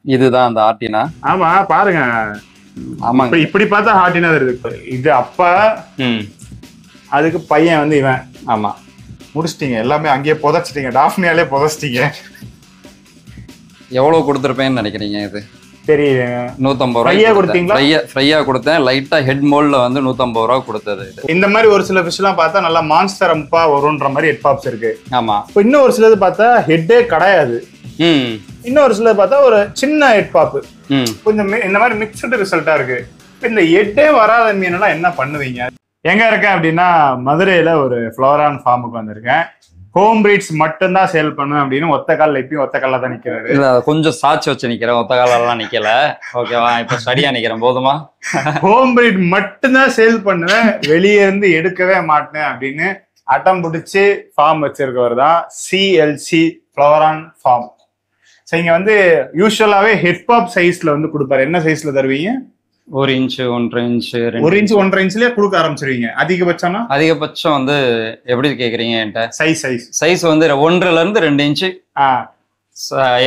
இதுதான் அந்த ஆர்டினா. ஆமா பாருங்க. ஆமாங்க. இப்படி பார்த்தா ஹார்டினா இருக்கு. இது அப்பா, அதுக்கு பையன் வந்து இவன். ஆமா, முடிச்சிட்டீங்க எல்லாமே, அங்கேயே புதைச்சிட்டீங்க, டாஃப்னியாலே புதைச்சிட்டீங்க. எவ்வளவு கொடுத்துருப்பேன்னு நினைக்கிறீங்க? இது தெரியல. 150 ரூபாய் கொடுத்தீங்களா? ஃப்ரையா கொடுத்தேன். லைட்டா ஹெட் மோல்ட்ல வந்து 150 ரூபா கொடுத்தது. இந்த மாதிரி ஒரு சில ஃபிஷ் எல்லாம் பார்த்தா நல்லா மான்ஸ்டர் அம்பா வரும்ன்ற மாதிரி ஹெட் பாப்ஸ் இருக்கு. ஆமா. இப்போ இன்னும் ஒரு சிலது பார்த்தா ஹெட்டே கிடையாது. இன்னொரு சிலது பார்த்தா ஒரு சின்ன ஹெட் பாப். கொஞ்சம் இந்த மாதிரி மிக்சடு ரிசல்ட்டா இருக்கு. இந்த ஹெட்டே வராத மீனெல்லாம் என்ன பண்ணுவீங்க? எங்க இருக்கேன் அப்படின்னா மதுரையில ஒரு ஃப்ளோரான் ஃபார்முக்கு வந்திருக்கேன். ஹோம் பிரீட்ஸ் மட்டும் தான் சேல் பண்ணுவேன் அப்படின்னு ஒத்த காலில் இப்பயும் ஒத்த காலில் தான் நிக்கிறாரு. இல்ல, கொஞ்சம் சாட்சி வச்சு நிக்கிறேன், ஒத்த காலெல்லாம் நிக்கல. ஓகேவா? இப்ப ஸ்டடியா நிக்கிறேன். போதுமா? ஹோம் பிரீட் மட்டும் தான் சேல் பண்ணுவேன், வெளியே இருந்து எடுக்கவே மாட்டேன் அப்படின்னு அட்டம் பிடிச்சி ஃபார்ம் வச்சிருக்கவர் தான் சிஎல்சி ஃப்ளோரான் ஃபார்ம். ஸோ இங்க வந்து யூஸ்வலாவே ஹெட் பாப் சைஸ்ல வந்து கொடுப்பாரு. என்ன சைஸ்ல தருவீங்க? 1 இன்ச்சு, 1.5 இன்ச்சு, 1 இன்ச்சு 1.5 இன்ச்லயே கொடுக்க ஆரம்பிச்சிருவீங்க. அதிகபட்சம்னா? அதிகபட்சம் வந்து எப்படி கேக்குறீங்க என்கிட்ட? சைஸ் வந்து 1.5 இருந்து 2 இன்ச்சு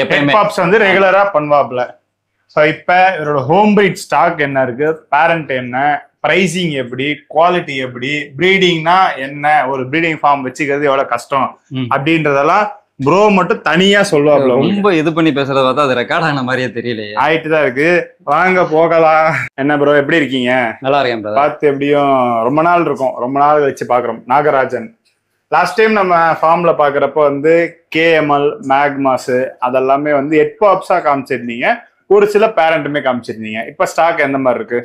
எப்பயுமே பாப்ஸ் வந்து ரெகுலரா பண்ணுவாப்ல. ஸோ இப்ப இவரோட ஹோம் பிரீட் ஸ்டாக் என்ன இருக்கு, பேரண்ட் என்ன, பிரைசிங் எப்படி, குவாலிட்டி எப்படி, பிரீடிங்னா என்ன, ஒரு பிரீடிங் ஃபார்ம் வச்சுக்கிறது எவ்வளவு கஷ்டம் அப்படின்றதெல்லாம் ப்ரோ மட்டும் தனியா சொல்லுவாப்ல. ரொம்ப இது பண்ணி பேசுறத பார்த்தா அது ரெக்கார்ட் ஆன மாதிரியே தெரியலையே. ஆயிட்டு தான் இருக்கு. வாங்க போகலாம். என்ன ப்ரோ, எப்படி இருக்கீங்க? நல்லா இருக்கேன். பார்த்து எப்படியும் ரொம்ப நாள் இருக்கும், ரொம்ப நாள் வச்சு பாக்குறோம். நாகராஜன் லாஸ்ட் டைம் நம்ம ஃபார்ம்ல பாக்குறப்ப வந்து கேஎம்எல், மேக்மாஸ் அதெல்லாமே வந்து ஹெட் பாப்ஸா காமிச்சிருந்தீங்க, ஒரு சில பேரண்ட்டுமே காமிச்சிருந்தீங்க. இப்ப ஸ்டாக் எந்த மாதிரி இருக்கு?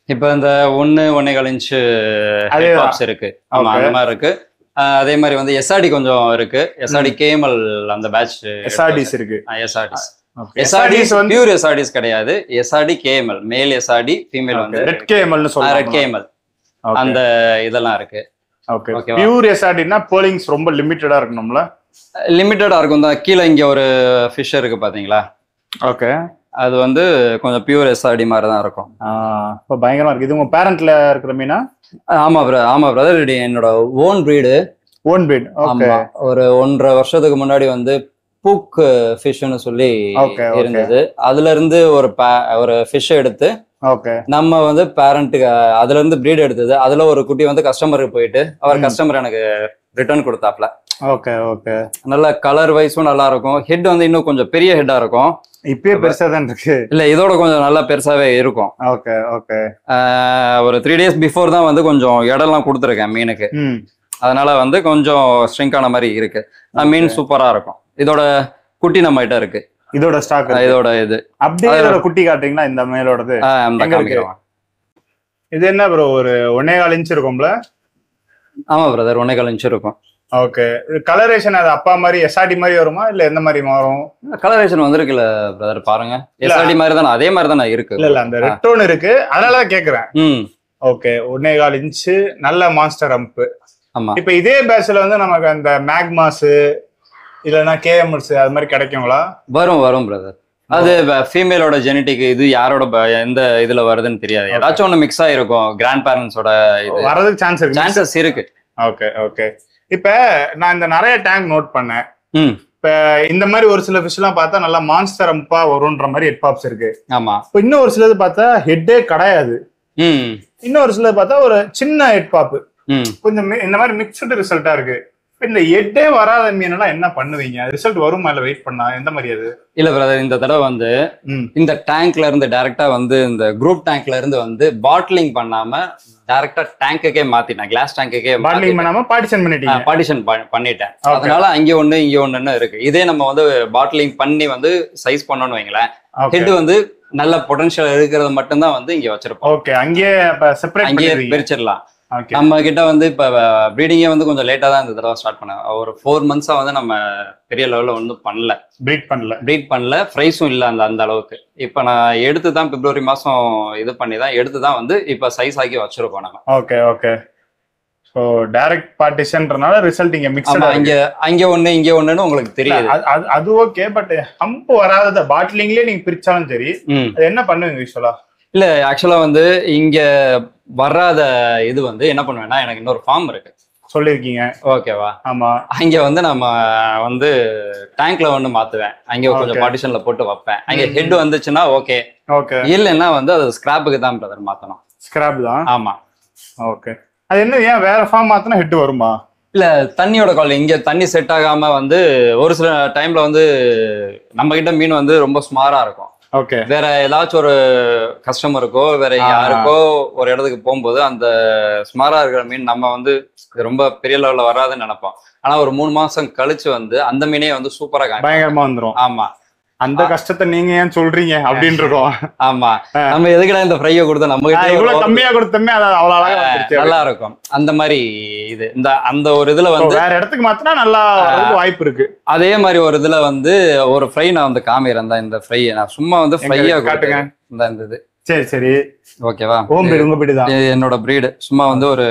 இப்ப இந்த 1.25 இன்ச்சு பாப்ஸ் இருக்கு. ஆமா, அந்த மாதிரி இருக்கு. அதே மாதிரி வந்து எஸ்ஆர்டி கொஞ்சம் இருக்கு. எஸ்ஆர்டி கேஎம்எல் அந்த பேட்ச் எஸ்ஆர்டிஸ் இருக்கு. எஸ்ஆர்டிஸ் வந்து பியூர் எஸ்ஆர்டிஸ் கிடையாது. எஸ்ஆர்டி கேஎம்எல், மேல் எஸ்ஆர்டி, ஃபீமேல் வந்து ரெட் கேஎம்எல்னு சொல்றாங்க. ரெட் கேஎம்எல் அந்த இதெல்லாம் இருக்கு. ஓகே. பியூர் எஸ்ஆர்டினா போலிங்ஸ் ரொம்ப லிமிட்டடா இருக்கணும்ல? லிமிட்டடா இருக்கும் தான். கீழே இங்க ஒரு ஃபிஷ் இருக்கு பாத்தீங்களா? ஓகே. அது வந்து கொஞ்சம் பியூர் எஸ்ஆர்டி மாதிரி தான் இருக்கும். இப்போ பயங்கரமா இருக்கு. இது உங்க பேரண்ட்ல இருக்கிற மீனா? ஆமா பிரதர், என்னோட ஓன் பிரீடு. ஓகே. ஒரு 1.5 வருஷத்துக்கு முன்னாடி வந்து பூக் ஃபிஷ்னு சொல்லி இருந்தது. அதுல இருந்து ஒரு ஃபிஷ் எடுத்து நம்ம வந்து பேரண்ட்டுக்கு அதுல இருந்து பிரீட் எடுத்தது. அதுல ஒரு குட்டி வந்து கஸ்டமருக்கு போயிட்டு அவர் கஸ்டமர் எனக்கு ரிட்டர்ன் கொடுத்தாப்ல. ஓகே. நல்ல கலர் வைஸும் நல்லா இருக்கும். ஹெட் வந்து இன்னும் கொஞ்சம் பெரிய ஹெட்டா இருக்கும். இப்பயே பெருசா தான் இருக்கு. இல்ல, இதோட கொஞ்சம் நல்லா பெருசாவே இருக்கும். ஓகே. ஒரு 3 days பிஃபோர் தான் வந்து கொஞ்சம் இடம்லாம் கொடுத்துருக்கேன் மீனுக்கு. அதனால வந்து கொஞ்சம் ஸ்ட்ரிங்க் ஆன மாதிரி இருக்கு. மீன் சூப்பரா இருக்கும். இதோட குட்டி நம்ம கிட்ட இருக்கு. இதோட ஸ்டாக், இதோட இது அப்படியே இதோட குட்டி காட்டுறீங்களா? இந்த மேலோடது இது என்ன ப்ரோ, ஒரு 1.25 இன்ச் இருக்கும்ல? ஆமா பிரதர், 1.25 இன்ச் இருக்கும். ஓகே. கலரேஷன் அது அப்பா மாதிரி எஸ்ஆர்டி மாதிரி வருமா இல்ல எந்த மாதிரி மாறும்? கலரேஷன் வந்திருக்குல்ல பிரதர், பாருங்க. எஸ்ஆர்டி மாதிரி தானே, அதே மாதிரி தானே இருக்கு. இல்ல அந்த ரெட் டோன் இருக்கு, அதனாலதான் கேக்குறேன். ஓகே. 1.25 இன்ச் நல்ல மான்ஸ்டர் அம்ப். ஆமா. இப்ப இதே பேஸ்ல வந்து நமக்கு அந்த மேக்மாஸ் இல்லைன்னா கேஎம்எல்ஸ் அது மாதிரி கிடைக்குங்களா? வரும் பிரதர். அது ஃபீமேலோட ஜெனட்டிக், இது யாரோட எந்த இதுல வருதுன்னு தெரியாது. ஏதாச்சும் ஒண்ணு மிக்ஸ் ஆயிருக்கும். கிராண்ட் பேரண்ட்ஸோட இது வரதுக்கு சான்சஸ் இருக்கு. ஓகே. இப்ப நான் இந்த நிறைய டேங்க் நோட் பண்ணேன். இப்ப இந்த மாதிரி ஒரு சில ஃபிஷ் எல்லாம் பார்த்தா நல்லா மான்ஸ்டர் அம்பா வரும்ன்ற மாதிரி ஹெட் பாப்ஸ் இருக்கு. ஆமா. இப்ப இன்னும் ஒரு சிலது பார்த்தா ஹெட்டே கிடையாது. இன்னொரு சிலது பார்த்தா ஒரு சின்ன ஹெட் பாப். கொஞ்சம் இந்த மாதிரி மிக்சடு ரிசல்ட்டா இருக்கு. இந்த ஹெட்டே வராத மீனெல்லாம் என்ன பண்ணுவீங்க? ரிசல்ட் வருமா இல்ல வெயிட் பண்ணா எந்த மாதிரி? அது இல்ல பிரதர், இந்த தடவை வந்து இந்த டேங்க்ல இருந்து டைரக்டா வந்து இந்த குரூப் டேங்க்ல இருந்து வந்து பாட்டிலிங் பண்ணாம டைரக்டா டேங்குக்கே மாத்திட்டேன். கிளாஸ் டேங்குக்கே பாட்டிலிங் பண்ணாம பார்ட்டிஷன் பண்ணிட்டேன். அதனால அங்க ஒண்ணு இங்க ஒண்ணுன்னு இருக்கு. இதே நம்ம வந்து பாட்டிலிங் பண்ணி வந்து சைஸ் பண்ணணும்னு வைங்களேன், ஹெட் வந்து நல்ல பொட்டன்ஷியல் இருக்கிறது மட்டும்தான் வந்து இங்க வச்சிருப்போம். ஓகே. அங்கேயே பிரிச்சிடலாம். நம்ம கிட்ட வந்து இப்ப ப்ரீடிங்கே வந்து கொஞ்சம் லேட்டா தான் இந்த தடவை ஸ்டார்ட் பண்ணேன். ஒரு 4 months வந்து நம்ம பெரிய லெவல்ல ஒன்றும் ப்ரீட் பண்ணல. ப்ரைஸும் இல்லை அந்த அளவுக்கு. இப்ப நான் எடுத்து தான் பிப்ரவரி மாசம் இது பண்ணி தான் எடுத்து தான் வந்து இப்ப சைஸ் ஆக்கி வச்சிருக்கோம் நம்ம. ஓகே. ஸோ டைரக்ட் பார்ட்டிஷன்றனால ரிசல்ட் இங்க மிக்ஸ்டா அங்க ஒண்ணு இங்க ஒண்ணுன்னு உங்களுக்கு தெரியுது. அது ஓகே. பட் ஹம்ப் வராத பாட்டிலிங்லயே நீங்க பிரிச்சாலும் சரி, அது என்ன பண்ணுவீங்க யூஸ்வலா? இல்ல, ஆக்சுவலா வந்து இங்க வராத இது வந்து என்ன பண்ணுவேன்னா, எனக்கு இன்னொரு ஃபார்ம் இருக்கு. சொல்லிருக்கீங்க. ஓகேவா? ஆமா. அங்க வந்து நம்ம வந்து டேங்க்ல வந்து மாத்துவேன், அங்க கொஞ்சம் பார்ட்டிஷன்ல போட்டு வைப்பேன். அங்க ஹெட் வந்துச்சுன்னா ஓகே, இல்லைன்னா வந்து அது ஸ்கிராப்புக்கு தான் பிரதர் மாத்தணும். ஸ்கிராப் தான்? ஆமா. ஓகே. அது என்ன, ஏன் வேற ஃபார்ம் மாத்தினா ஹெட் வருமா? இல்ல, தண்ணியோட குவாலிட்டி இங்க தண்ணி செட் ஆகாம வந்து ஒரு சில டைம்ல வந்து நம்ம கிட்ட மீன் வந்து ரொம்ப ஸ்மாரா இருக்கும். ஓகே. வேற ஏதாச்சும் ஒரு கஸ்டமருக்கோ வேற யாருக்கோ ஒரு இடத்துக்கு போகும்போது அந்த ஸ்மாரா இருக்கிற மீன் நம்ம வந்து ரொம்ப பெரிய லெவல்ல வராதுன்னு நினைப்போம். ஆனா ஒரு 3 மாசம் கழிச்சு வந்து அந்த மீனே வந்து சூப்பரா பயங்கரமா வந்துரும். ஆமா. அந்த கஷ்டத்தை நீங்க ஏன் சொல்றீங்க அப்படின்னு இருக்கோம். ஆமா, நம்ம எதுக்குடா இந்த ஃப்ரையை கொடுத்தோம், நம்ம இவ்வளவு கம்மியா கொடுத்தோமே அவ்வளவு அழகா நல்லா இருக்கும். அந்த மாதிரி இது இந்த அந்த ஒரு இதுல வந்து வேற இடத்துக்கு மாத்தினா நல்லா வாய்ப்பு இருக்கு. அதே மாதிரி ஒரு இதுல வந்து ஒரு ஃப்ரை நான் வந்து காமிக்கிறேன். இந்த ஃப்ரை நான் சும்மா வந்து ஃப்ரையா காட்டுங்க. இந்த இது சரி சரி ஓகேவா? உங்க பிரீடு தான், என்னோட பிரீடு. சும்மா வந்து ஒரு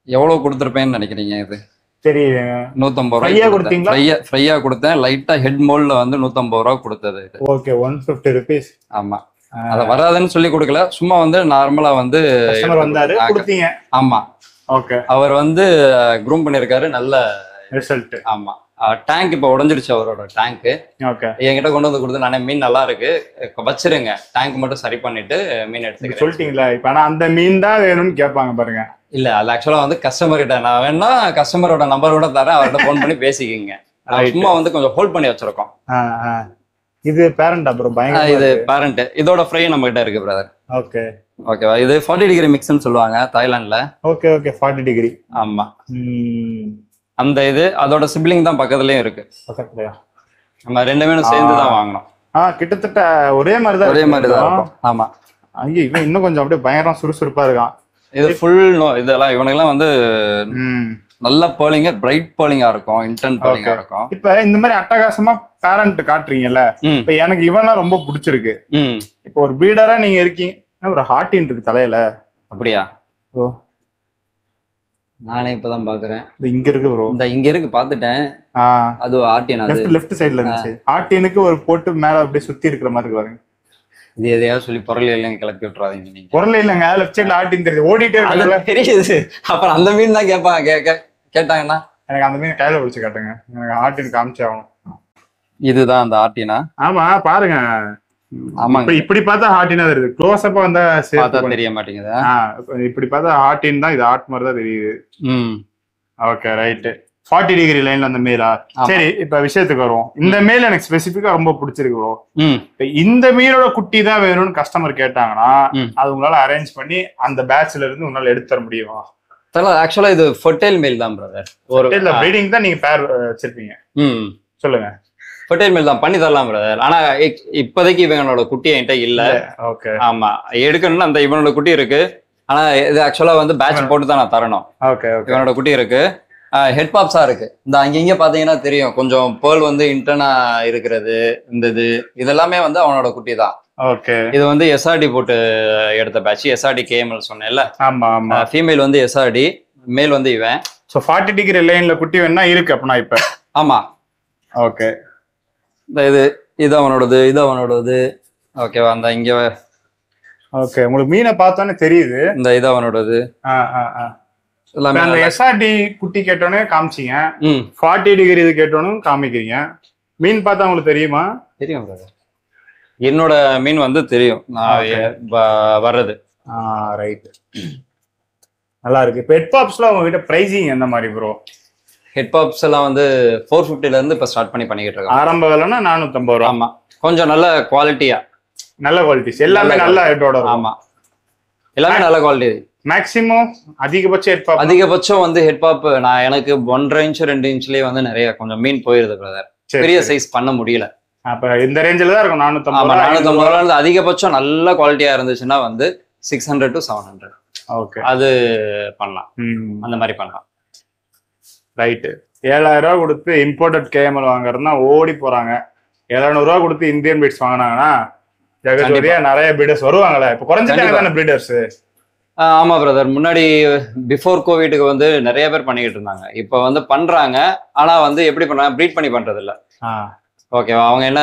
எவ்வளவு கொடுத்துருப்பேன்னு நினைக்கிறீங்க? இது தெரியுது. 150 ரூபாய் ஃப்ரையா கொடுத்தேன். லைட்டா ஹெட் மோல்ட்ல வந்து 150 ரூபாய் கொடுத்தது. Okay, 150 rupees. ஆமா, அத வராதுன்னு சொல்லி கொடுக்கல, சும்மா வந்து நார்மலா வந்து வந்தாரு கொடுத்தீங்க. ஆமா. ஓகே. அவர் வந்து க்ரூம் பண்ணிருக்காரு, நல்ல ரிசல்ட். ஆமா. டேங்க் இப்ப உடைஞ்சிருச்சு அவரோட டேங்க். ஓகே. என்கிட்ட கொண்டு வந்து கொடுத்து நானே மீன் நல்லா இருக்கு வச்சிருங்க, டேங்க் மட்டும் சரி பண்ணிட்டு மீன் எடுத்துக்க சொல்லிட்டீங்களா? இப்ப ஆனா அந்த மீன் தான் வேணும்னு கேட்பாங்க பாருங்க. இல்ல, அது ஆக்சுவலா வந்து கஸ்டமர் கிட்ட நான் வேணா கஸ்டமரோட நம்பர் கூட தரேன், அவர்கிட்ட போன் பண்ணி பேசிக்கிங்க. சும்மா வந்து கொஞ்சம் ஹோல்ட் பண்ணி வச்சிருக்கோம். இது பேரண்ட் அப்புறம் பயங்கர இது பேரண்ட். இதோட ஃப்ரை நம்ம கிட்ட இருக்கு பிரதர். ஓகே. ஓகேவா? இது 40 டிகிரி மிக்ஸ்னு சொல்லுவாங்க தாய்லாந்துல. Okay okay, 40 degree. ஆமா. அந்த இது அதோட சிப்லிங் தான் பக்கத்துலயும் இருக்கு. பக்கத்துலயா? நம்ம ரெண்டு பேரும் சேர்ந்து தான் வாங்கணும். கிட்டத்தட்ட ஒரே மாதிரி தான் இருக்கும். ஆமா. ஐயோ, இவன் இன்னும் கொஞ்சம் அப்படியே பயங்கரம் சுறுசுறுப்பா இருக்கான். இது ஃபுல் இதெல்லாம் இவனுக்கெல்லாம் வந்து நல்ல பேர்லிங்க, பிரைட் பேர்லிங்கா இருக்கும், இன்டென்ட் பேர்லிங்கா இருக்கும். இப்ப இந்த மாதிரி அட்டகாசமா பேரண்ட் காட்டுறீங்கல்ல, இப்ப எனக்கு இவன்லாம் ரொம்ப பிடிச்சிருக்கு. இப்ப ஒரு பீடரா நீங்க இருக்கீங்க, ஒரு ஹார்டின் இருக்கு தலையில. அப்படியா? ஓ, நானே இப்பதான் பாக்குறேன். இங்க இருக்கு ப்ரோ, இந்த இங்க இருக்கு பாத்துட்டேன். அது ஹார்டின், அது லெஃப்ட் சைடுல இருந்துச்சு. ஹார்டினுக்கு ஒரு போட்டு மேல அப்படியே சுத்தி இருக்கிற மாதிரி இருக்கு பாருங்க. இது எதையாவது சொல்லி பொருள் இல்லைன்னு கிளப்பி விட்டுறாதீங்க. நீங்க பொருள் இல்லைங்க, லெஃப்ட் சைடுல ஆட்டின்னு தெரியுது, ஓடிட்டே இருக்கு. தெரியுது. அப்புறம் அந்த மீன் தான் கேட்பாங்க. கேட்டாங்கன்னா எனக்கு அந்த மீன் கையில பிடிச்சு காட்டுங்க, எனக்கு ஆட்டின் காமிச்சே ஆகணும். இதுதான் அந்த ஆட்டினா? ஆமா, பாருங்க. ஆமா, இப்படி பார்த்தா ஹார்டினா தெரியுது, க்ளோஸ் அப்பா வந்தா தெரிய மாட்டேங்குது. இப்படி பார்த்தா ஹார்டின் தான், இது ஆட் மாதிரி தான் தெரியுது. Okay, right. 40 டிகிரி லைன்ல அந்த மேலா? சரி, இப்ப விஷயத்துக்கு வருவோம். இந்த மேல் எனக்கு ஸ்பெசிபிக்கா ரொம்ப பிடிச்சிருக்கு ப்ரோ. இந்த மீனோட குட்டி தான் வேணும்னு கஸ்டமர் கேட்டாங்கன்னா அது உங்களால அரேஞ்ச் பண்ணி அந்த பேட்ச்ல இருந்து உங்களால எடுத்து தர முடியுமா? ஆக்சுவலா இது ஃபெர்டைல் மேல் தான் பிரதர். ஒரு ப்ரீடிங் தான் நீங்க பேர் வச்சிருப்பீங்க. சொல்லுங்க. ஃபெர்டைல் மேல் தான் பண்ணி தரலாம் பிரதர். ஆனா இப்போதைக்கு இவனோட குட்டி என்கிட்ட இல்ல. ஓகே. ஆமா, எடுக்கணும்னு அந்த இவனோட குட்டி இருக்கு. ஆனா இது ஆக்சுவலா வந்து பேட்ச் போட்டு தான் நான் தரணும். ஓகே. இவனோட குட்டி இருக்கு, ஹெட் பாப்ஸா இருக்கு. இந்த அங்கங்க பாத்தீங்கன்னா தெரியும், கொஞ்சம் பேர்ல் வந்து இன்டர்னா இருக்கிறது. இந்த இதெல்லாமே வந்து அவனோட குட்டி தான். ஓகே. இது வந்து எஸ்ஆர்டி போட்டு எடுத்த பேட்ச். எஸ்ஆர்டி கேஎம்எல் சொன்னேன்ல. ஆமா ஆமா. ஃபீமேல் வந்து எஸ்ஆர்டி, மேல் வந்து இவன். சோ 40 டிகிரி லைன்ல குட்டி வேணா இருக்கு அப்பனா இப்ப? ஆமா. ஓகே. இது அவனோடது, இது அவனோடது. ஓகேவா? அந்த இங்க ஓகே, உங்களுக்கு மீனை பார்த்தானே தெரியுது. இந்த இது அவனோடது. அந்த எஸ்ஆர்டி குட்டி கேட்டோன்னே காமிச்சிங்க, 40 டிகிரி இது கேட்டோன்னு காமிக்கிறீங்க. மீன் பார்த்தா உங்களுக்கு தெரியுமா? தெரியும் பிரதர், என்னோட மீன் வந்து தெரியும் வர்றது. ரைட், நல்லா இருக்கு. இப்போ ஹெட் பாப்ஸ்லாம் உங்ககிட்ட பிரைசிங் எந்த மாதிரி ப்ரோ? ஹெட் பாப்ஸ் எல்லாம் வந்து 450ல இருந்து இப்போ ஸ்டார்ட் பண்ணிக்கிட்டு இருக்கோம். ஆரம்ப விலைன்னா 450 ரூபா. ஆமா, கொஞ்சம் நல்ல குவாலிட்டியா, நல்ல குவாலிட்டிஸ் எல்லாமே நல்ல ஹெட்டோட. ஆமா, எல்லாமே நல்ல குவாலிட்டி. மேக்ஸிமம் அதிகபட்சம் ஹெட் பாப், அதிகபட்சம் வந்து ஹெட் பாப் நான் எனக்கு 1.5 இன்ச் 2 இன்ச்லயே வந்து நிறைய கொஞ்சம் மீன் போயிருது பிரதர். பெரிய சைஸ் பண்ண முடியல. அப்ப இந்த ரேஞ்சில தான் இருக்கும் 450. 450 ரூபாய் அதிகபட்சம் நல்ல குவாலிட்டியா இருந்துச்சுன்னா வந்து 600 to 700. ஓகே, அது பண்ணலாம், அந்த மாதிரி பண்ணலாம். ரைட்டு. 7000 ரூபா கொடுத்து இம்போர்ட்டட் கேஎம்எல் வாங்குறதுனா ஓடி போறாங்க. 700 ரூபா கொடுத்து இந்தியன் பீட்ஸ் வாங்கினாங்கன்னா ஜெகஜோதியா நிறைய பிரீடர்ஸ் வருவாங்களே. இப்ப குறைஞ்சிட்டாங்க தானே பிரீடர்ஸ்? ஆமா பிரதர், முன்னாடி பிஃபோர் கோவிடுக்கு வந்து நிறைய பேர் பண்ணிக்கிட்டு இருந்தாங்க. இப்ப வந்து பண்றாங்க, ஆனா வந்து எப்படி பண்றாங்க, ப்ரீட் பண்ணி பண்றது இல்ல. ஓகேவா? அவங்க என்ன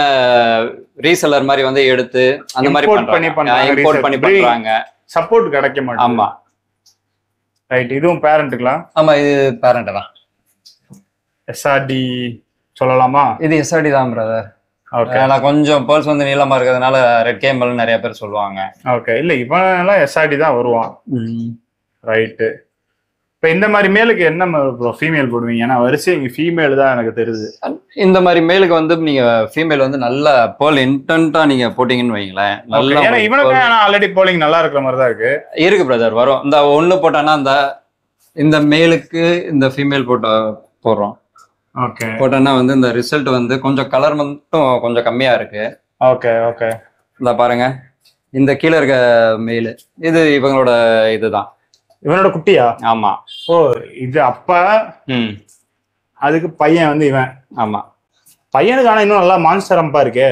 ரீசெல்லர் மாதிரி வந்து எடுத்து அந்த மாதிரி இம்போர்ட் பண்ணி பண்றாங்க. சப்போர்ட் கிடைக்க மாட்டேங்குது. ஆமா, ரைட், இதுவும் பேரண்ட்டுங்களா? ஆமா, இது பேரண்ட் தான். எஸ்ஆர்டி சொல்லலாமா? இது எஸ்ஆர்டி தான் பிரதர். ஓகே, நான் கொஞ்சம் பேர்ஸ் வந்து நீளமா இருக்கிறதுனால ரெட் கேம்பல் நிறைய பேர் சொல்லுவாங்க. ஓகே, இல்ல இவன் எல்லாம் எஸ்ஆர்டி தான் வருவான். ரைட்டு. இப்ப இந்த மாதிரி மேலுக்கு என்ன ஃபீமேல் போடுவீங்க? ஏன்னா வரிசை இங்க ஃபீமேல் தான் எனக்கு தெரியுது. இந்த மாதிரி மேலுக்கு வந்து நீங்க ஃபீமேல் வந்து நல்ல பேர்ல் இன்டென்ட்டா நீங்க போட்டீங்கன்னு வைங்களேன், நல்லா. ஏன்னா இவனுக்கு ஆல்ரெடி போலிங் நல்லா இருக்கிற மாதிரி தான் இருக்கு பிரதர். வரும் இந்த ஒண்ணு போட்டானா இந்த மேலுக்கு இந்த ஃபீமேல் போடுறோம். ஓகே, போட்டோன்னா வந்து இந்த ரிசல்ட் வந்து கொஞ்சம் கலர் மட்டும் கொஞ்சம் கம்மியா இருக்கு. Okay, okay. இந்த பாருங்க, இந்த கீழே இருக்க மெயில் இது இவங்களோட இதுதான். இவனோட குட்டியா? ஆமா. ஓ, இது அப்பா. அதுக்கு பையன் வந்து இவன். ஆமா, பையனுக்கு ஆனா இன்னும் நல்லா மான்ஸ்டர் அம்பா இருக்கு.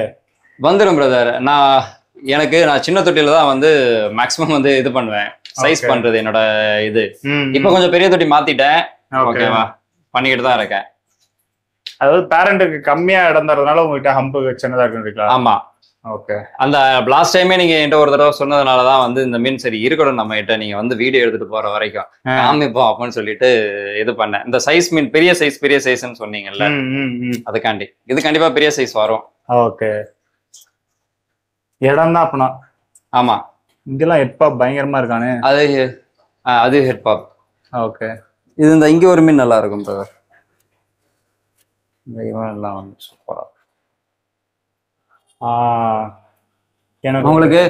வந்துடும் பிரதர். நான் சின்ன தொட்டியில தான் வந்து மேக்ஸிமம் வந்து இது பண்ணுவேன், சைஸ் பண்றது என்னோட இது. இப்ப கொஞ்சம் பெரிய தொட்டி மாத்திட்டேன். ஓகேவா, பண்ணிக்கிட்டு தான் இருக்கேன். அதாவது பேரண்ட்டுக்கு கம்மியா இடம் தரதுனால உங்ககிட்ட ஹம்பு சின்னதா இருக்குங்களா? ஆமா. ஓகே. அந்த லாஸ்ட் டைமே நீங்க என்கிட்ட ஒரு தடவை சொன்னதுனாலதான் வந்து இந்த மீன் சரி இருக்கணும் நம்ம கிட்ட, நீங்க வந்து வீடியோ எடுத்துட்டு போற வரைக்கும் காமிப்போம் அப்படின்னு சொல்லிட்டு இது பண்ணேன். இந்த சைஸ் மீன் பெரிய சைஸ்ன்னு சொன்னீங்கல்ல, அதுக்காண்டி இது கண்டிப்பா பெரிய சைஸ் வரும். ஓகே, இடம் தான் அப்பனா. ஆமா, இங்கெல்லாம் ஹெட் பாப் பயங்கரமா இருக்கானே. அது ஹெட் பாப். ஓகே, இது இந்த இங்க ஒரு மீன் நல்லா இருக்கும் பிரதர். எல்லாம் வந்து சூப்பரா. உங்களுக்கு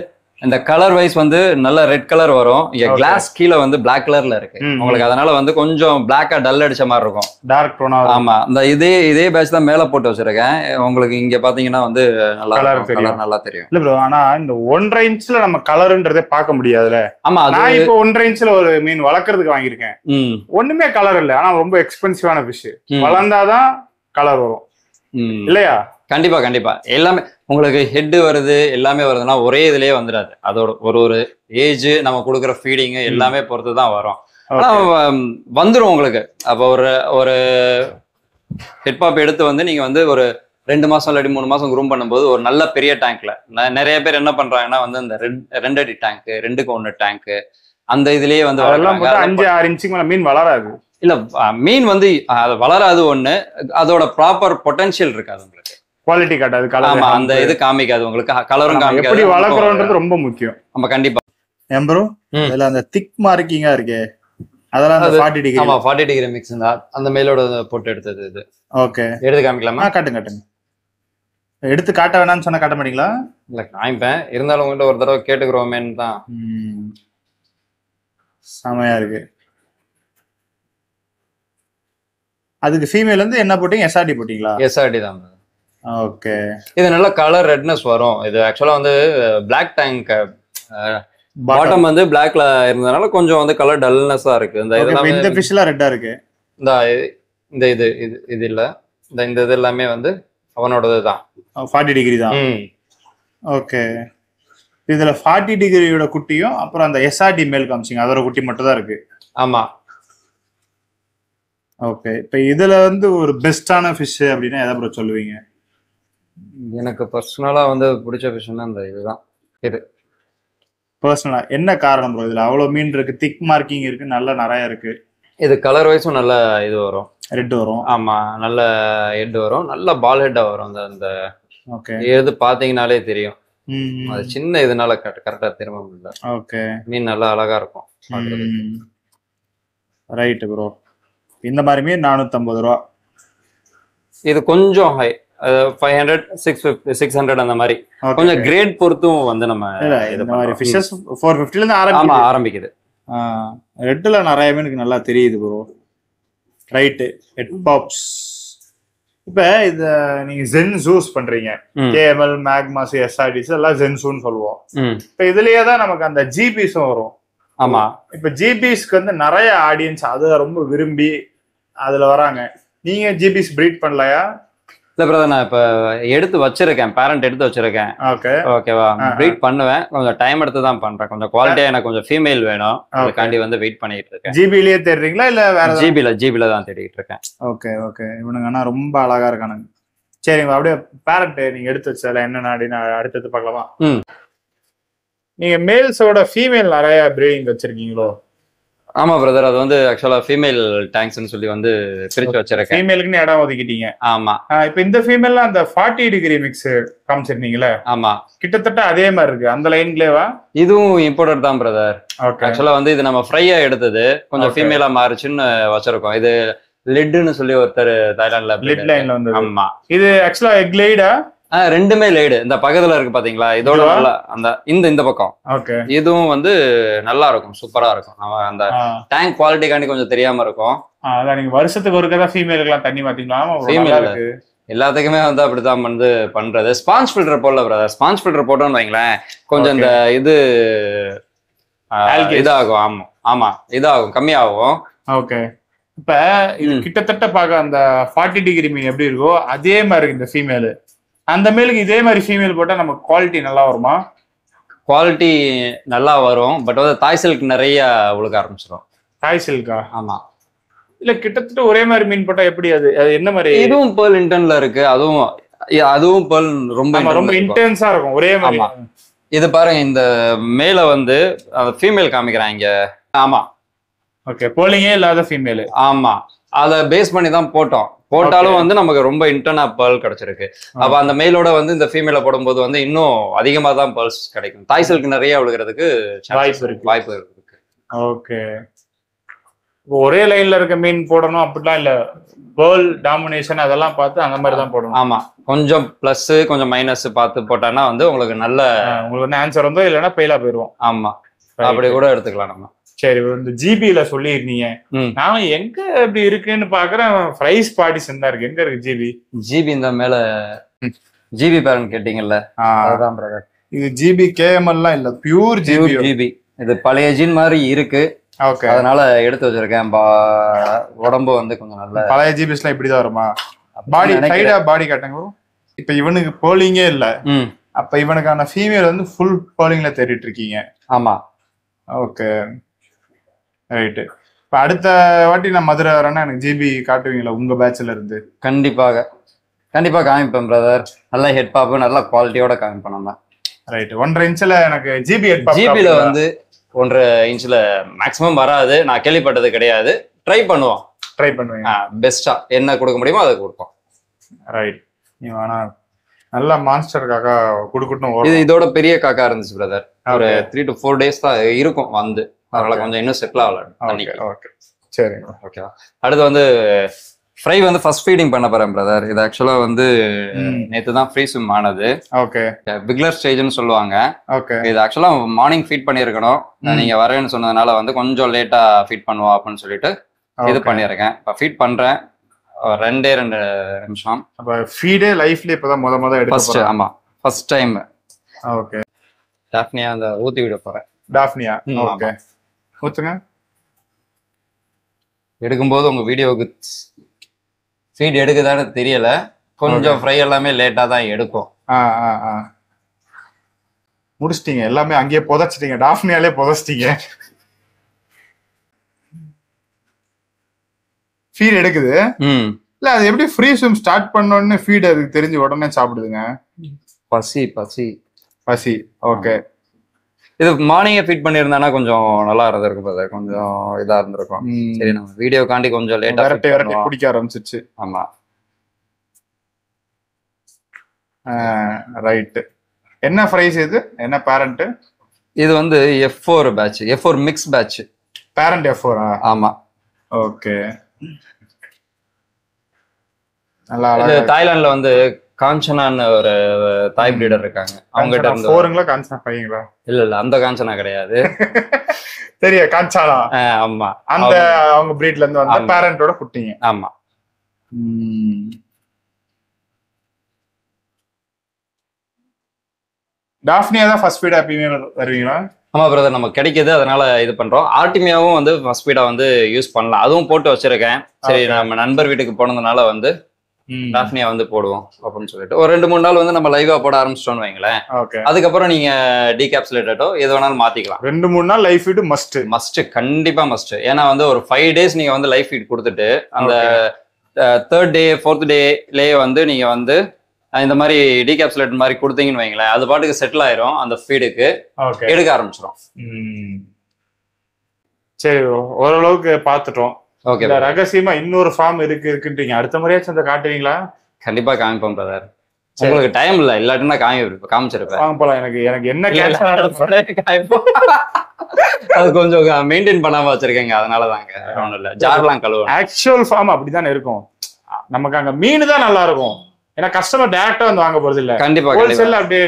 இந்த கலர் வைஸ் வந்து நல்ல ரெட் கலர் வரும். கிளாஸ் கீழே வந்து பிளாக் கலர்ல இருக்கு உங்களுக்கு, அதனால வந்து கொஞ்சம் பிளாக்கா டல் அடிச்ச மாதிரி இருக்கும், டார்க் டோனா. ஆமா, இந்த இதே பேட்ச் தான் மேல போட்டு வச்சிருக்கேன். உங்களுக்கு இங்க பாத்தீங்கன்னா வந்து நல்லா கலர் நல்லா தெரியும். இல்ல ப்ரோ, ஆனா இந்த 1.5 இன்ச்ல நம்ம கலர்ன்றதே பார்க்க முடியாதுல. ஆமா, நான் இப்போ 1.5 இன்ச்ல ஒரு மீன் வளர்க்கறதுக்கு வாங்கியிருக்கேன். ஒண்ணுமே கலர் இல்ல, ஆனா ரொம்ப எக்ஸ்பென்சிவான ஃபிஷ். வளர்ந்தாதான் கலர் வரும் இல்லையா? கண்டிப்பா கண்டிப்பா. எல்லாமே உங்களுக்கு ஹெட் வருது எல்லாமே வருதுன்னா ஒரே இதுலயே வந்துடாது. அதோட ஒரு ஏஜ் நம்ம கொடுக்குற ஃபீடிங் எல்லாமே பொறுத்து தான் வரும். ஆனா வந்துடும் உங்களுக்கு. அப்போ ஒரு ஹெட் பாப் எடுத்து வந்து நீங்க வந்து ஒரு 2 மாசம் இல்லாட்டி 3 மாசம் குரூம் பண்ணும்போது ஒரு நல்ல பெரிய டேங்க்ல, நிறைய பேர் என்ன பண்றாங்கன்னா வந்து இந்த 2 அடி டேங்க் 2க்கு 1 டேங்க் அந்த இதுலயே வந்து 5-6 இன்ச்சுக்கு மேல மீன் வளராது. இல்ல, மீன் வந்து அது வளராது. ஒண்ணு, அதோட ப்ராப்பர் பொட்டன்ஷியல் இருக்காது உங்களுக்கு, குவாலிட்டி காட்டாது. ஆமா, அந்த இது காமிக்காது உங்களுக்கு, கலரும் காமிக்காது. எப்படி வளர்க்கறோம்ன்றது ரொம்ப முக்கியம். ஆமா, கண்டிப்பா. ப்ரோ, இதுல அந்த திக் மார்க்கிங்கா இருக்கே, அதெல்லாம் அந்த 40 டிகிரி. ஆமா, 40 டிகிரி மிக்ஸ் அந்த மேலோட போட்டு எடுத்தது இது. ஓகே, எடுத்து காமிக்கலாமா? காட்டுங்க. எடுத்து காட்ட வேணாம்னு சொன்னா காட்ட மாட்டீங்களா? இல்ல, காமிப்பேன். இருந்தாலும் உங்கள்கிட்ட ஒரு தடவை கேட்டுக்கிறோமேன்னு தான். செமையா இருக்கு. அதுக்கு ஃபீமேல் வந்து என்ன போட்டீங்க? எஸ்ஆர்டி போட்டீங்களா? எஸ்ஆர்டி தான். ஓகே, இது நல்ல கலர் ரெட்னஸ் வரும். இது ஆக்சுவலா வந்து பிளாக் டேங்க் பாட்டம் வந்து பிளாக்ல இருந்ததுனால கொஞ்சம் வந்து கலர் டல்னஸா இருக்கு. இந்த ஃபிஷ்லாம் ரெட்டா இருக்கு. இந்த இது இல்ல, இந்த இது எல்லாமே வந்து அவனோடது தான். 40 டிகிரி தான். ஓகே, இதுல 40 டிகிரியோட குட்டியும் அப்புறம் அந்த எஸ்ஆர்டி மேல் காமிச்சிங்க, அதோட குட்டி மட்டும் தான் இருக்கு. ஆமா. ஓகே, இப்ப இதுல வந்து ஒரு பெஸ்டான ஃபிஷ் அப்படின்னா எதை ப்ரோ சொல்லுவீங்க? எனக்கு பர்சனலா வந்து பிடிச்ச ஃபிஷ்னா இந்த இதுதான். இது பர்சனலா என்ன காரணம் ப்ரோ? இதுல அவ்வளவு மீன் இருக்கு, திக் மார்க்கிங் இருக்கு, நல்ல நிறைய இருக்கு. இது கலர் வைஸும் நல்ல இது வரும், ரெட் வரும். ஆமா, நல்ல ஹெட் வரும், நல்ல பால் ஹெட்டா வரும். அந்த ஓகே, எது பாத்தீங்கன்னாலே தெரியும். அது சின்ன இதனால கரெக்டா திரும்ப முடியல. ஓகே, மீன் நல்லா அழகா இருக்கும். Right bro. இந்த மாதிரி மீன் 450 ரூபா. இது கொஞ்சம் ஹை, 500 600 அந்த மாதிரி கொஞ்சம் கிரேட் பொறுத்தும் வந்து நம்ம இந்த மாதிரி ஃபிஷஸ் 450 ல இருந்து ஆரம்பிக்குது. ரெட்ல நிறைய மீனுக்கு நல்லா தெரியுது ப்ரோ. Right, head பாப்ஸ். இப்ப இத நீங்க ஜென் ஜூஸ் பண்றீங்க, கேஎம்எல் மேக்மாஸ் எஸ்ஆர்டிஸ் எல்லாம் ஜென்சூன்னு சொல்லுவோம். இப்ப இதுலயே தான் நமக்கு அந்த ஜிபிஸும் வரும். ஆமா, இப்ப ஜிபிஸ்க்கு வந்து நிறைய ஆடியன்ஸ் அதை ரொம்ப விரும்பி அதுல வராங்க. நீங்க ஜிபிஸ் பிரீட் பண்ணலையா? இல்ல பிரதர், நான் இப்ப எடுத்து வச்சிருக்கேன், பேரண்ட் எடுத்து வச்சிருக்கேன். ஓகேவா, பிரீட் பண்ணுவேன். கொஞ்சம் டைம் எடுத்து தான் பண்றேன். கொஞ்சம் குவாலிட்டியா எனக்கு கொஞ்சம் ஃபீமேல் வேணும், அதுக்காண்டி வந்து வெயிட் பண்ணிட்டு இருக்கேன். ஜிபிலேயே தேடுறீங்களா இல்ல வேற? ஜிபில தான் தேடிட்டு இருக்கேன். ஓகே ஓகே, இவனுங்க ஆனா ரொம்ப அழகா இருக்கானுங்க. சரிங்க, அப்படியே பேரண்ட் நீங்க எடுத்து வச்சதுல என்ன நாடின்னு அடுத்தது பார்க்கலாமா? நீங்க மேல்ஸோட ஃபீமேல் நிறைய பிரீடிங் வச்சிருக்கீங்களோ? ஆமா பிரதர், அது வந்து ஆக்சுவலா ஃபீமேல் டேங்க்ஸ்னு சொல்லி வந்து பிரிச்சு வச்சிருக்கேன். ஃபீமேலுக்குன்னு இடம் ஒதுக்கிட்டீங்க. ஆமா. இப்போ இந்த ஃபீமேல்ல அந்த 40 டிகிரி மிக்ஸ் காமிச்சிருந்தீங்களே? ஆமா, கிட்டத்தட்ட அதே மாதிரி இருக்கு. அந்த லைன்லவா? இதுவும் இம்போர்ட்டட் தான் பிரதர். ஆக்சுவலா வந்து இது நம்ம ஃப்ரையா எடுத்தது, கொஞ்சம் ஃபீமேலா மாறுச்சுன்னு வச்சிருக்கோம். இது லிட்னு சொல்லி ஒருத்தர் தாய்லாந்துல லிட் லைன்ல வந்து. ஆமா. இது ஆக்சுவலா எக் லைடா? ரெண்டுமே லைடு. இந்த பக்கத்துல இருக்கு பாத்தீங்களா, இதோட நல்லா அந்த இந்த பக்கம். ஓகே. இதுவும் வந்து நல்லா இருக்கும், சூப்பரா இருக்கும். நம்ம அந்த டேங்க் குவாலிட்டிக்காண்டி கொஞ்சம் தெரியாம இருக்கும். அதான் நீங்க வருஷத்துக்கு ஒருக்கா ஃபீமேலுக்குலாம் தண்ணி மாத்தீங்களா? ஃபீமேல் எல்லாத்துக்குமே வந்து அப்படிதான் வந்து பண்றது. ஸ்பாஞ்ச் ஃபில்டர் போடல பிரதர். ஸ்பாஞ்ச் ஃபில்டர் போட்டோம்னு வைங்களேன், கொஞ்சம் இந்த இது இதாகும். ஆமா ஆமா, இதாகும், கம்மியாகும். ஓகே. இப்ப இது கிட்டத்தட்ட பார்க்க அந்த 40 டிகிரி மீன் எப்படி இருக்கோ அதே மாதிரி இருக்கு இந்த ஃபீமேலு. அந்த மேலுக்கு இதே மாதிரி ஃபீமேல் போட்டா நமக்கு குவாலிட்டி நல்லா வருமா? குவாலிட்டி நல்லா வரும், பட் வந்து தாய் சில்க் நிறைய உழுக ஆரம்பிச்சிடும். தாய் சில்கா? ஆமா. இல்ல கிட்டத்தட்ட ஒரே மாதிரி மீன் போட்டா எப்படி? அது என்ன மாதிரி? இதுவும் பேர்ல் இன்டர்ன்ல இருக்கு, அதுவும் பேர்ல் ரொம்ப இன்டென்ஸா இருக்கும் ஒரே மாதிரி. இது பாருங்க, இந்த மேல வந்து ஃபீமேல் காமிக்கிறாங்க. ஆமா. ஓகே. போலிங்கே இல்லாத ஃபீமேல். ஆமா, அதை பேஸ் பண்ணி தான் போட்டாலும் வந்து நமக்கு ரொம்ப இன்டர்னா பேர்ல் கிடைச்சிருக்கு. அப்ப அந்த மேலோட வந்து இந்த ஃபீமேல போடும்போது வந்து இன்னும் அதிகமா தான் பேர்ல்ஸ் கிடைக்கும். தாய் சில்க் நிறைய விழுகிறதுக்கு வாய்ப்பு இருக்கு. ஓகே. ஒரே லைன்ல இருக்க மீன் போடணும் அப்படிலாம் இல்ல, பேர்ல் டாமினேஷன் அதெல்லாம் பார்த்து அந்த மாதிரி தான் போடணும். ஆமா, கொஞ்சம் பிளஸ் கொஞ்சம் மைனஸ் பார்த்து போட்டானா வந்து உங்களுக்கு நல்ல உங்களுக்கு வந்து ஆன்சர் வந்து இல்லைன்னா ஃபெயிலா போயிடுவோம். ஆமா, அப்படி கூட எடுத்துக்கலாம் நம்ம. சரி, இந்த ஜிபில சொல்லிருந்தீங்க, நான் எங்க இப்படி இருக்குன்னு பாக்குறேன். பிரைஸ் பார்ட்டிஷன் தான் இருக்கு. எங்க இருக்கு ஜிபி? இந்த மேல ஜிபி பேரண்ட் கேட்டீங்கல்ல, அதான் பிரதர். இது ஜிபி கேஎம்எல்லாம் இல்ல, பியூர் ஜிபி. இது பழைய ஜீன் மாதிரி இருக்கு. ஓகே, அதனால எடுத்து வச்சிருக்கேன். உடம்பு வந்து கொஞ்சம் நல்ல பழைய ஜிபிஸ்லாம் இப்படிதான் வருமா? பாடி சைடா பாடி காட்டுங்க. இப்ப இவனுக்கு போலிங்கே இல்ல, அப்ப இவனுக்கான ஃபீமேல் வந்து ஃபுல் போலிங்ல தேடிட்டு இருக்கீங்க. ஆமா. Okay, right. இப்போ அடுத்த வாட்டி நான் மதுரை வரேன்னா எனக்கு ஜிபி காட்டுவீங்களா உங்க பேட்ச்ல இருந்து? கண்டிப்பாக காமிப்பேன் பிரதர். நல்ல ஹெட் பாப்பு, நல்ல குவாலிட்டியோட காமிப்பேன் நம்ம. ரைட். 1.5 இன்ச்ல எனக்கு ஜிபி ஹெட் பாப். ஜிபில வந்து 1.5 இன்ச்ல மேக்ஸிமம் வராது, நான் கேள்விப்பட்டது கிடையாது. ட்ரை பண்ணுவேன். பெஸ்டா என்ன கொடுக்க முடியுமோ அதை கொடுப்போம். ரைட். நீ வேணா நல்ல மான்ஸ்டர் காக்கா கொடுக்கட்டும். இதோட பெரிய காக்கா இருந்துச்சு பிரதர். ஒரு 3 to 4 days தான் இருக்கும் வந்து. அதனால கொஞ்சம் இன்னும் செட்டில் ஆகல. சரி, ஓகே. அடுத்து வந்து ஃப்ரை வந்து ஃபர்ஸ்ட் ஃபீடிங் பண்ண போறேன் பிரதர். இது ஆக்சுவலா வந்து நேத்து தான் ஃப்ரீ ஸ்விம் ஆனது. ஓகே. பிக்லர் ஸ்டேஜ்னு சொல்லுவாங்க. ஓகே. இது ஆக்சுவலா மார்னிங் ஃபீட் பண்ணியிருக்கணும். நீங்க வரேன்னு சொன்னதுனால வந்து கொஞ்சம் லேட்டா ஃபீட் பண்ணுவோம் அப்படின்னு சொல்லிட்டு இது பண்ணியிருக்கேன். இப்போ ஃபீட் பண்றேன். 2 நிமிஷம். அப்ப ஃபீடே லைஃப்ல இப்பதான் முத எடுக்க போறேன். ஆமா, ஃபர்ஸ்ட் டைம். ஓகே. டாஃப்னியா அந்த ஊத்தி விட போறேன். டாஃப்னியா? ஓகே, ஊத்துங்க. எடுக்கும்போது உங்க வீடியோவுக்கு ஃபீட் எடுக்குதான்னு தெரியல, கொஞ்சம் ஃப்ரை எல்லாமே லேட்டா தான் எடுக்கும். முடிச்சிட்டீங்க எல்லாமே, அங்கேயே புதைச்சிட்டீங்க. டாஃப்னியாலே புதைச்சிட்டீங்க. ஃபீட் எடுக்குது. இல்ல, அது எப்படி ஃப்ரீ ஸ்விம் ஸ்டார்ட் பண்ணோன்னு ஃபீட் அதுக்கு தெரிஞ்சு உடனே சாப்பிடுதுங்க? பசி. ஓகே. இது மார்னிங்கே ஃபீட் பண்ணியிருந்தானா கொஞ்சம் நல்லா இருந்திருக்கு, கொஞ்சம் இதா இருந்திருக்கும். சரி, நம்ம வீடியோ காண்டி கொஞ்சம் லேட்டா விரட்டி குடிக்க ஆரம்பிச்சிச்சு. ஆமா, ரைட். என்ன பிரைஸ் இது? என்ன பேரண்ட்? இது வந்து F4 batch, F4 mix batch. Parent F4? ஆமா. ஓகே. நல்லா தாய்லாந்துல வந்து காஞ்சனான்னு ஒரு தாய் பிரீடர் இருக்காங்க. அவங்க கிட்ட இருந்து போறீங்களா? காஞ்சனா பையங்களா? இல்ல, அந்த காஞ்சனா கிடையாது. சரியா, காஞ்சனா. ஆமா, அந்த அவங்க பிரீட்ல இருந்து வந்த பேரண்டோட குட்டிங்க. ஆமா. டாஃப்னியா தான் ஃபர்ஸ்ட் ஃபீட் எப்பயுமே வருவீங்களா? ஆமா பிரதர், நம்ம கிடைக்குது, அதனால இது பண்றோம். ஆர்டிமியாவும் வந்து ஃபர்ஸ்ட் ஃபீடா வந்து யூஸ் பண்ணலாம், அதுவும் போட்டு வச்சிருக்கேன். சரி, நம்ம நண்பர் வீட்டுக்கு போனதுனால வந்து டாஃப்னியா வந்து போடுவோம் அப்படின்னு சொல்லிட்டு ஒரு 2-3 நாள் வந்து நம்ம லைவா போட ஆரம்பிச்சிட்டோம்னு வைங்களேன். அதுக்கப்புறம் நீங்க டீகேப்சுலேட்டோ எது வேணாலும் மாத்திக்கலாம். 2-3 நாள் லைஃப் ஃபீட் மஸ்ட், கண்டிப்பா மஸ்ட். ஏன்னா வந்து ஒரு 5 days நீங்க வந்து லைஃப் ஃபீட் கொடுத்துட்டு அந்த 3rd day 4th டேலயே வந்து நீங்க வந்து இந்த மாதிரி டீகேப்சுலேட் மாதிரி கொடுத்தீங்கன்னு வைங்களேன், அது பாட்டுக்கு செட்டில் ஆயிரும். அந்த ஃபீடுக்கு எடுக்க ஆரம்பிச்சிடும். சரி ஓரளவுக்கு பாத்துட்டோம். ஓகே. ரகசியமா இன்னொரு ஃபார்ம் இருக்குன்றீங்க, அடுத்த முறையாச்சும் அந்த காட்டுவீங்களா? கண்டிப்பா காமிப்போம் பிரதர். உங்களுக்கு டைம் இல்ல, இல்லாட்டினா காமிச்சிருப்பேன். வாங்க போலாம். எனக்கு என்ன அது கொஞ்சம் மெயின்டைன் பண்ணாம வச்சிருக்கேங்க, அதனாலதாங்க. ஒண்ணும் இல்ல, ஜார்லாம் கழுவணும். ஆக்சுவல் ஃபார்ம் அப்படிதானே இருக்கும். நமக்கு அங்க மீன் தான் நல்லா இருக்கும். ஏன்னா கஸ்டமர் டைரக்டா வந்து வாங்க போறது இல்ல. கண்டிப்பா ஹோல்சேல் அப்படியே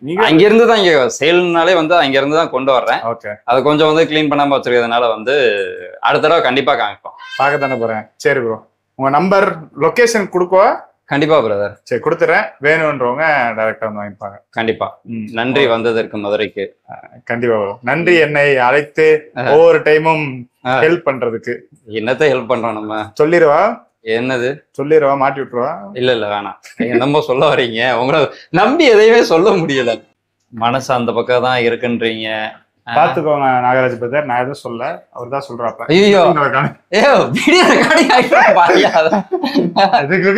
நீங்க அங்க இருந்து தான், இங்க சேல்னாலே வந்து அங்க இருந்து தான் கொண்டு வர்றேன். ஓகே. அது கொஞ்சம் வந்து கிளீன் பண்ணாம வச்சிருக்கிறதுனால வந்து அடுத்த தடவை கண்டிப்பா காமிப்போம். பார்க்க தானே போறேன். சரி ப்ரோ, உங்க நம்பர் லொகேஷன் கொடுக்கவா? கண்டிப்பா பிரதர். சரி கொடுத்துறேன், வேணும்ன்றவங்க டைரக்டா வந்து வாங்கிப்பாங்க. கண்டிப்பா. நன்றி வந்ததற்கு மதுரைக்கு. கண்டிப்பா ப்ரோ, நன்றி என்னை அழைத்து ஒவ்வொரு டைமும் ஹெல்ப் பண்றதுக்கு. என்னத்த ஹெல்ப் பண்றோம் நம்ம? சொல்லிடுவா. என்னது சொல்லிடுவா? மாட்டி விட்டுருவா? இல்ல வேணாம். என்னமோ சொல்ல வரீங்க, உங்களை நம்பி எதையுமே சொல்ல முடியல. மனசு அந்த பக்கம் தான் இருக்குன்றீங்க. பாத்துக்கோங்க நாகராஜ் பிரதர், நான் எதுவும் சொல்ல, அவர் தான் சொல்றாப்ப. ஐயோ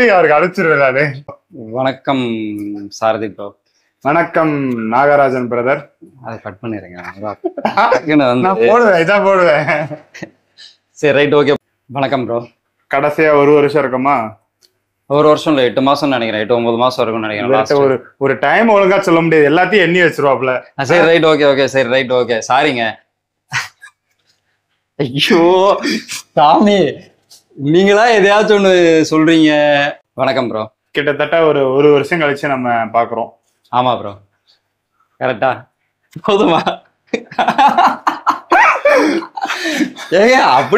அவருக்கு அழைச்சிருவாரு. வணக்கம் சாரதி ப்ரோ. வணக்கம் நாகராஜன் பிரதர். அதை கட் பண்ணிருங்க. நான் போடுவேன், இதான் போடுவேன். சரி ரைட், ஓகே. வணக்கம் ப்ரோ. கடைசியா ஒரு வருஷம் இருக்குமா? ஒரு வருஷம் இல்ல, 8 மாசம் நினைக்கிறேன். 8-9 மாசம் இருக்கும்னு நினைக்கிறேன். ஒரு டைம் ஒழுங்கா சொல்ல முடியாது, எல்லாத்தையும் எண்ணி வச்சிருவாப்ல. சரி ரைட், ஓகே. சரி ரைட், ஓகே. சாரிங்க. ஐயோ சாமி, நீங்களா எதையாச்சும் ஒண்ணு சொல்றீங்க. வணக்கம் ப்ரோ. கிட்டத்தட்ட ஒரு வருஷம் கழிச்சு நம்ம பாக்குறோம். ஆமா ப்ரோ, கரெக்டா? போதுமா? ஏங்க அப்படி